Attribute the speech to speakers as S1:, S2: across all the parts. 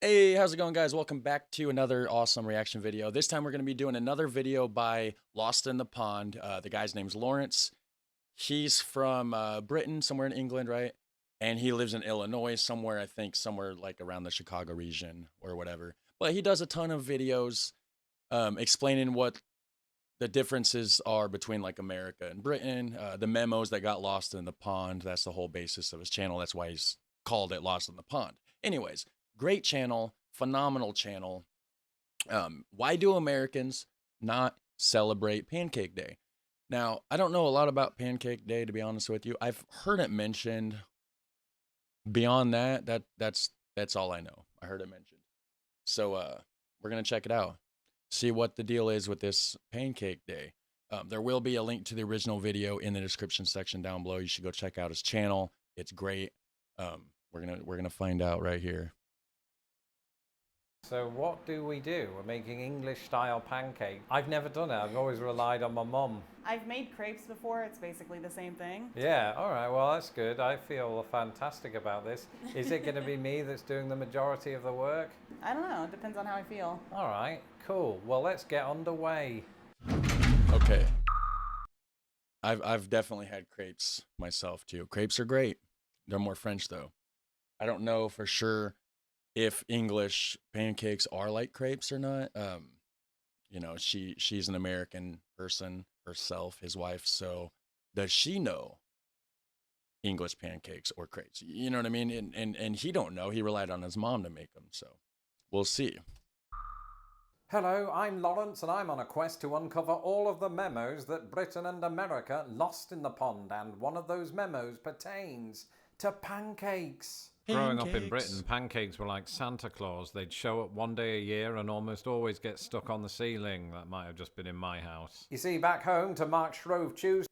S1: Hey, how's it going, guys? Welcome back to another awesome reaction video. This time we're going to be doing another video by Lost in the Pond. The guy's name's Lawrence. He's from Britain, somewhere in England, right? And he lives in Illinois, somewhere, I think, somewhere like around the Chicago region or whatever. But he does a ton of videos explaining what the differences are between like America and Britain, the memos that got lost in the pond. That's the whole basis of his channel. That's why he's called it Lost in the Pond. Anyways, great channel, phenomenal channel. Why do Americans not celebrate Pancake Day? Now, I don't know a lot about Pancake Day, to be honest with you. I've heard it mentioned. Beyond that, that's all I know. I heard it mentioned. So we're gonna check it out. See what the deal is with this Pancake Day. There will be a link to the original video in the description section down below. You should go check out his channel. It's great. We're gonna find out right here.
S2: So what do? We're making English style pancake. I've never done it. I've always relied on my mum.
S3: I've made crepes before. It's basically the same thing.
S2: Yeah, all right, well, that's good. I feel fantastic about this. Is it going to be me that's doing the majority of the work?
S3: I don't know. It depends on how I feel.
S2: All right, cool. Well, let's get underway.
S1: Okay. I've definitely had crepes myself too. Crepes are great. They're more French though. I don't know for sure if English pancakes are like crepes or not. You know, she's an American person herself, his wife. So does she know English pancakes or crepes? You know what I mean? And he don't know. He relied on his mom to make them. So we'll see.
S2: Hello, I'm Lawrence, and I'm on a quest to uncover all of the memos that Britain and America lost in the pond, and one of those memos pertains to pancakes. Growing up in Britain, pancakes were like Santa Claus. They'd show up one day a year and almost always get stuck on the ceiling. That might have just been in my house. You see, back home to Mark Shrove Tuesday.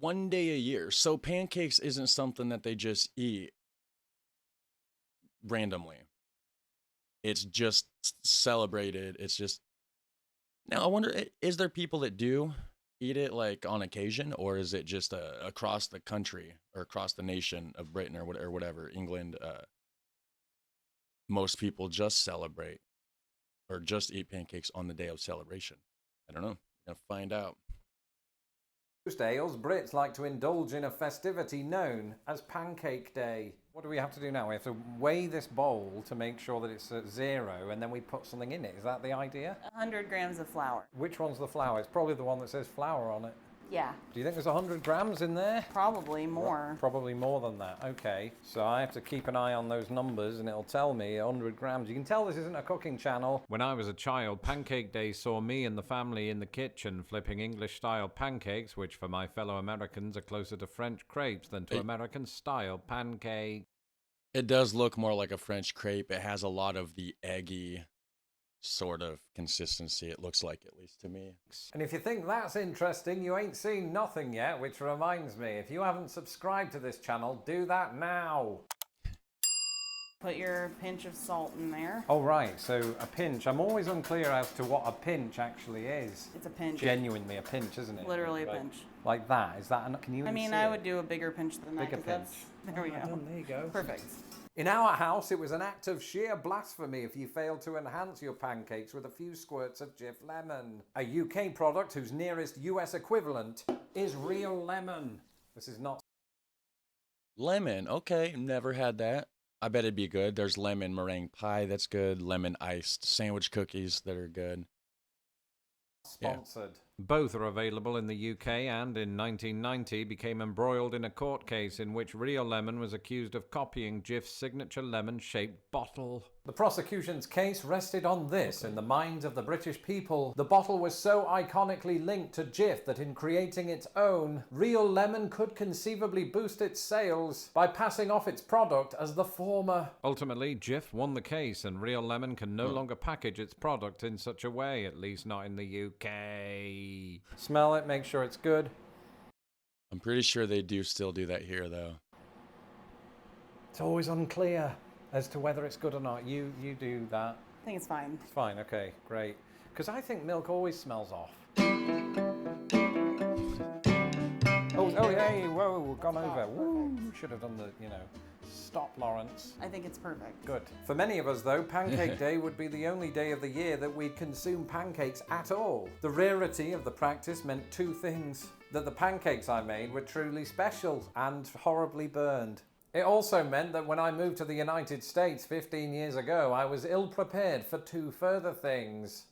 S1: One day a year. So pancakes isn't something that they just eat randomly. It's just celebrated. It's just... Now, I wonder, is there people that do eat it like on occasion, or is it just across the country or across the nation of Britain or whatever, England? Most people just celebrate or just eat pancakes on the day of celebration. I don't know. We're gonna find out.
S2: Tuesdays, Brits like to indulge in a festivity known as Pancake Day. What do we have to do now? We have to weigh this bowl to make sure that it's at 0, and then we put something in it. Is that the idea?
S3: 100 grams of flour.
S2: Which one's the flour? It's probably the one that says flour on it.
S3: Yeah.
S2: Do you think there's 100 grams in there?
S3: Probably more.
S2: Probably more than that. Okay. So I have to keep an eye on those numbers, and it'll tell me 100 grams. You can tell this isn't a cooking channel. When I was a child, Pancake Day saw me and the family in the kitchen flipping English-style pancakes, which for my fellow Americans are closer to French crepes than to American-style pancakes.
S1: It does look more like a French crepe. It has a lot of the eggy sort of consistency, it looks like, at least to me.
S2: And if you think that's interesting, you ain't seen nothing yet, which reminds me, if you haven't subscribed to this channel, do that now.
S3: Put your pinch of salt in there.
S2: Oh, right, so a pinch. I'm always unclear as to what a pinch actually is.
S3: It's a pinch.
S2: Genuinely a pinch, isn't it?
S3: Literally
S2: Right.
S3: a pinch.
S2: Like that? Is that enough? Can you
S3: I mean,
S2: see
S3: I
S2: it?
S3: would do a bigger pinch than that.
S2: Bigger
S3: 'Cause that's- There we go.
S2: There you go.
S3: Perfect.
S2: In our house, it was an act of sheer blasphemy if you failed to enhance your pancakes with a few squirts of Jif lemon, a UK product whose nearest US equivalent is real lemon. This is not
S1: Lemon, okay, never had that. I bet it'd be good. There's lemon meringue pie that's good, lemon iced sandwich cookies that are good.
S2: sponsored. Both are available in the UK, and in 1990 became embroiled in a court case in which Real Lemon was accused of copying Jif's signature lemon-shaped bottle. The prosecution's case rested on this. In the minds of the British people, the bottle was so iconically linked to Jif that in creating its own, Real Lemon could conceivably boost its sales by passing off its product as the former. Ultimately, Jif won the case, and Real Lemon can no longer package its product in such a way, at least not in the UK. Smell it, make sure it's good.
S1: I'm pretty sure they do still do that here, though.
S2: It's always unclear as to whether it's good or not. You do that.
S3: I think it's fine.
S2: It's fine, okay, great. Because I think milk always smells off. Oh, hey, whoa, gone over. Woo, should have done the, Stop, Lawrence.
S3: I think it's perfect.
S2: Good. For many of us, though, Pancake Day would be the only day of the year that we'd consume pancakes at all. The rarity of the practice meant two things: that the pancakes I made were truly special and horribly burned. It also meant that when I moved to the United States 15 years ago, I was ill-prepared for two further things.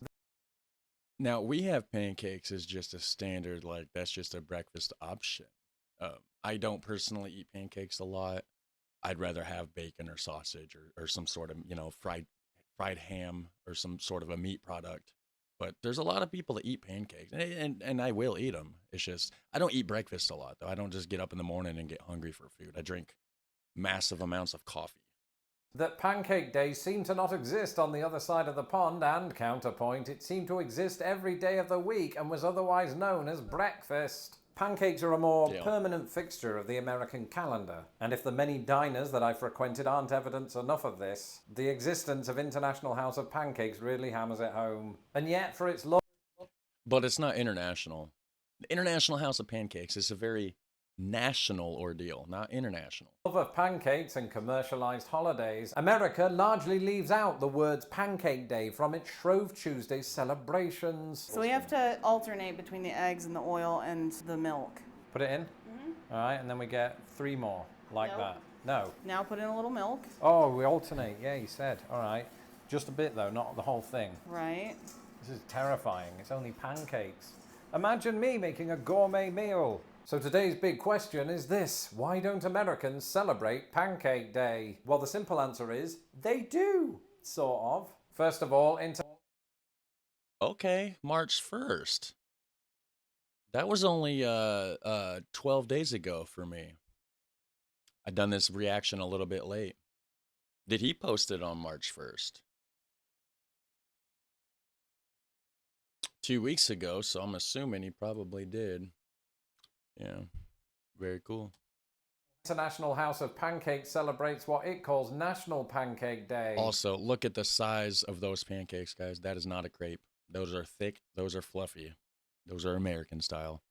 S1: Now, we have pancakes as just a standard, like, that's just a breakfast option. I don't personally eat pancakes a lot. I'd rather have bacon or sausage or some sort of, fried ham or some sort of a meat product. But there's a lot of people that eat pancakes, and I will eat them. It's just, I don't eat breakfast a lot, though. I don't just get up in the morning and get hungry for food. I drink massive amounts of coffee.
S2: That Pancake Day seemed to not exist on the other side of the pond, and counterpoint, it seemed to exist every day of the week and was otherwise known as breakfast. Pancakes are a more permanent fixture of the American calendar, and if the many diners that I frequented aren't evidence enough of this, the existence of International House of Pancakes really hammers it home. And yet, for its love...
S1: But it's not international. The International House of Pancakes is a very national ordeal, not international.
S2: Of pancakes and commercialized holidays, America largely leaves out the words Pancake Day from its Shrove Tuesday celebrations.
S3: So we have to alternate between the eggs and the oil and the milk.
S2: Put it in? All right, and then we get 3 more like that. No.
S3: Now put in a little milk.
S2: Oh, we alternate. Yeah, you said. All right. Just a bit, though, not the whole thing.
S3: Right.
S2: This is terrifying. It's only pancakes. Imagine me making a gourmet meal. So today's big question is this: why don't Americans celebrate Pancake Day? Well, the simple answer is they do, sort of. First of all,
S1: Okay, March 1st. That was only 12 days ago for me. I done this reaction a little bit late. Did he post it on March 1st? 2 weeks ago, so I'm assuming he probably did. Yeah, very cool.
S2: International House of Pancakes celebrates what it calls National Pancake Day.
S1: Also, look at the size of those pancakes, guys. That is not a crepe. Those are thick. Those are fluffy. Those are American style.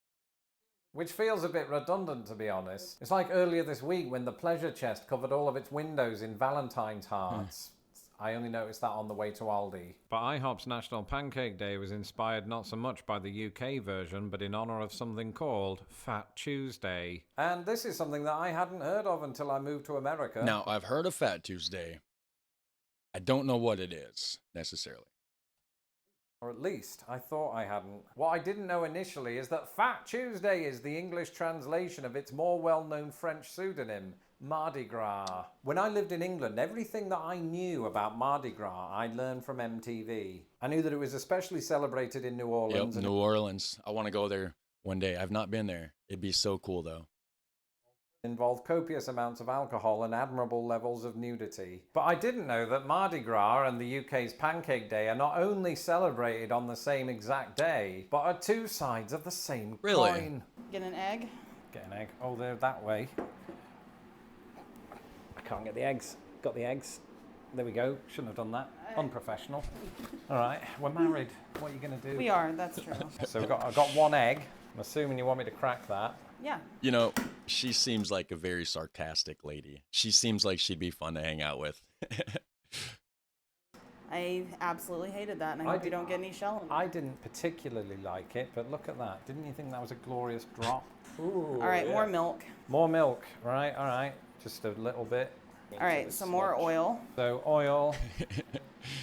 S2: Which feels a bit redundant, to be honest. It's like earlier this week when the pleasure chest covered all of its windows in Valentine's hearts. I only noticed that on the way to Aldi. But IHOP's National Pancake Day was inspired not so much by the UK version, but in honour of something called Fat Tuesday. And this is something that I hadn't heard of until I moved to America.
S1: Now, I've heard of Fat Tuesday. I don't know what it is, necessarily.
S2: Or at least, I thought I hadn't. What I didn't know initially is that Fat Tuesday is the English translation of its more well-known French pseudonym, Mardi Gras. When I lived in England, everything that I knew about Mardi Gras, I learned from MTV. I knew that it was especially celebrated in New Orleans.
S1: Yep, New Orleans. I want to go there one day. I've not been there. It'd be so cool, though.
S2: Involved copious amounts of alcohol and admirable levels of nudity. But I didn't know that Mardi Gras and the UK's Pancake Day are not only celebrated on the same exact day, but are two sides of the same coin.
S3: Get an egg.
S2: Get an egg. Oh, they're that way. I can't get the eggs. Got the eggs. There we go. Shouldn't have done that. Unprofessional. All right, we're married. What are you going to do?
S3: We are, that's true.
S2: So I've got 1 egg. I'm assuming you want me to crack that.
S3: Yeah.
S1: You know, she seems like a very sarcastic lady. She seems like she'd be fun to hang out with.
S3: I absolutely hated that, and I hope you don't get any shell in it.
S2: I didn't particularly like it, but look at that. Didn't you think that was a glorious drop? Ooh,
S3: all right, more milk.
S2: More milk. Right, all right. Just a little bit.
S3: All right, some more oil.
S2: So oil.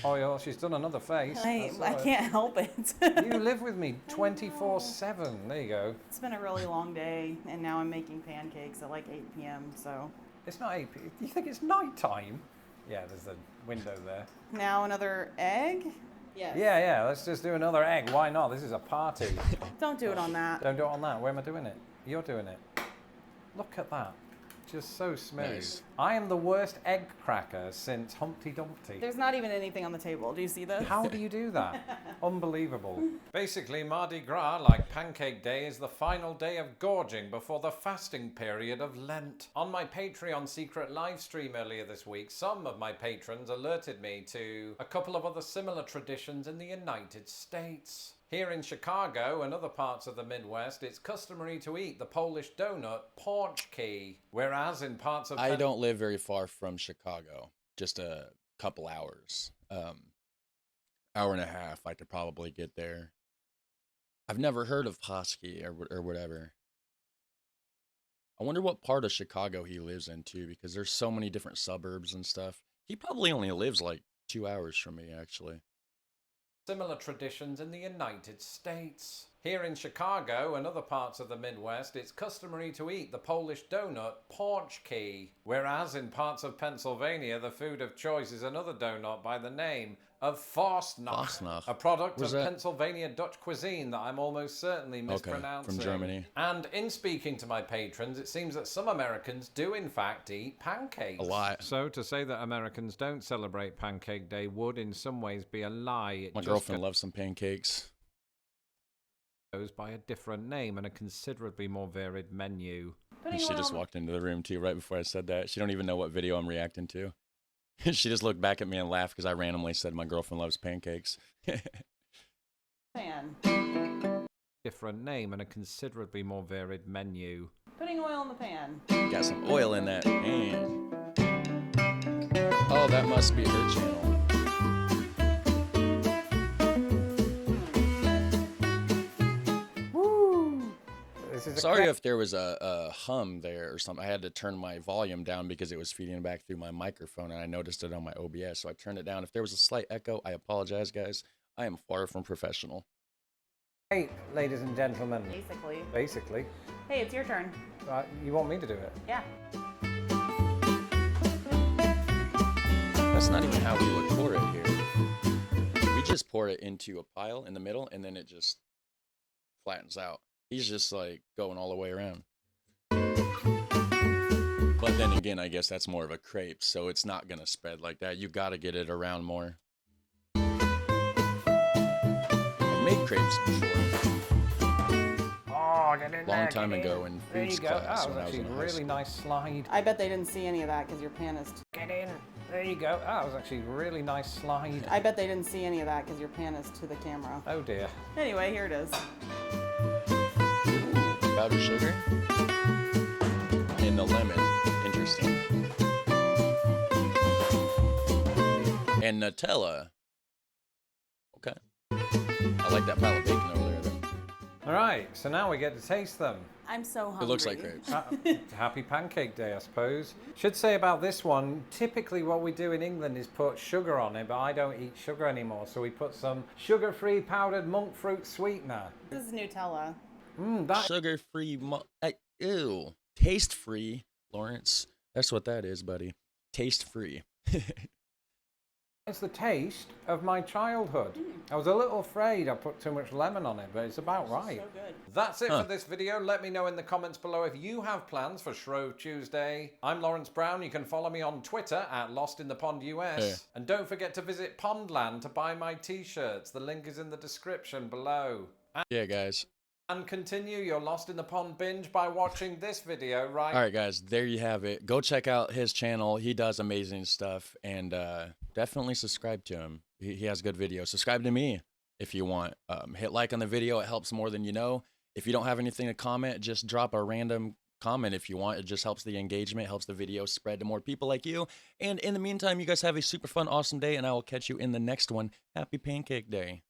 S2: Oil. She's done another face.
S3: I can't help it.
S2: You live with me 24/7. There you go.
S3: It's been a really long day, and now I'm making pancakes at like 8 p.m., so.
S2: It's not 8 p.m. You think it's night time? Yeah, there's a window there.
S3: Now another egg? Yes.
S2: Yeah, let's just do another egg. Why not? This is a party.
S3: Don't do it on that.
S2: Don't do it on that. Where am I doing it? You're doing it. Look at that. Just so smooth. Nice. I am the worst egg cracker since Humpty Dumpty.
S3: There's not even anything on the table. Do you see this?
S2: How do you do that? Unbelievable. Basically, Mardi Gras, like Pancake Day, is the final day of gorging before the fasting period of Lent. On my Patreon secret live stream earlier this week, some of my patrons alerted me to a couple of other similar traditions in the United States. Here in Chicago and other parts of the Midwest, it's customary to eat the Polish donut pancake, whereas in parts of...
S1: I don't live very far from Chicago, just a couple hours. Hour and a half, I could probably get there. I've never heard of Hosky or whatever. I wonder what part of Chicago he lives in, too, because there's so many different suburbs and stuff. He probably only lives like 2 hours from me, actually.
S2: Similar traditions in the United States. Here in Chicago and other parts of the Midwest, it's customary to eat the Polish donut pancake, whereas in parts of Pennsylvania, the food of choice is another donut by the name of Fastnacht, a product of Pennsylvania Dutch cuisine that I'm almost certainly mispronouncing.
S1: From Germany.
S2: And in speaking to my patrons, it seems that some Americans do in fact eat pancakes.
S1: A lot.
S2: So to say that Americans don't celebrate Pancake Day would in some ways be a lie.
S1: My girlfriend loves some pancakes.
S2: Goes by a different name and a considerably more varied menu.
S1: And she just walked into the room too right before I said that. She don't even know what video I'm reacting to. She just looked back at me and laughed because I randomly said my girlfriend loves pancakes.
S3: Pan.
S2: Different name and a considerably more varied menu.
S3: Putting oil in the pan.
S1: Got some oil in that pan. Oh, that must be her channel. Sorry if there was a hum there or something. I had to turn my volume down because it was feeding back through my microphone, and I noticed it on my OBS, so I turned it down. If there was a slight echo, I apologize, guys. I am far from professional.
S2: Hey, ladies and gentlemen.
S3: Basically. Hey, it's your turn.
S2: You want me to do it?
S3: Yeah.
S1: That's not even how we would pour it here. We just pour it into a pile in the middle, and then it just flattens out. He's just like going all the way around. But then again, I guess that's more of a crepe, so it's not gonna spread like that. You gotta get it around more. I've made crepes before.
S2: Oh, get in there.
S1: Long time ago in foods class when I was in high
S2: really
S1: school.
S2: nice slide.
S3: I bet they didn't see any of that because your pan is...
S2: Get in. There you go. That was actually a really nice slide.
S3: I bet they didn't see any of that because your pan is to the camera.
S2: Oh dear.
S3: Anyway, here it is.
S1: Powdered sugar and the lemon. Interesting. And Nutella. Okay. I like that pile of bacon over there, though.
S2: All right, so now we get to taste them.
S3: I'm so hungry.
S1: It looks like crepes.
S2: Happy Pancake Day, I suppose. Should say about this one, typically what we do in England is put sugar on it, but I don't eat sugar anymore, so we put some sugar-free powdered monk fruit sweetener.
S3: This is Nutella.
S1: Sugar-free, ew. Taste-free, Lawrence. That's what that is, buddy. Taste-free.
S2: It's the taste of my childhood. I was a little afraid I put too much lemon on it, but it's about right.
S3: So good.
S2: That's it for this video. Let me know in the comments below if you have plans for Shrove Tuesday. I'm Lawrence Brown. You can follow me on Twitter at LostInThePondUS.
S1: Hey.
S2: And don't forget to visit Pondland to buy my t-shirts. The link is in the description below.
S1: Yeah, guys.
S2: And continue your Lost in the Pond binge by watching this video right.
S1: All right, guys, there you have it. Go check out his channel. He does amazing stuff, and definitely subscribe to him. He has good videos. Subscribe to me if you want. Hit like on the video. It helps more than you know. If you don't have anything to comment, just drop a random comment if you want. It just helps the engagement, helps the video spread to more people like you. And in the meantime, you guys have a super fun, awesome day, and I will catch you in the next one. Happy Pancake Day.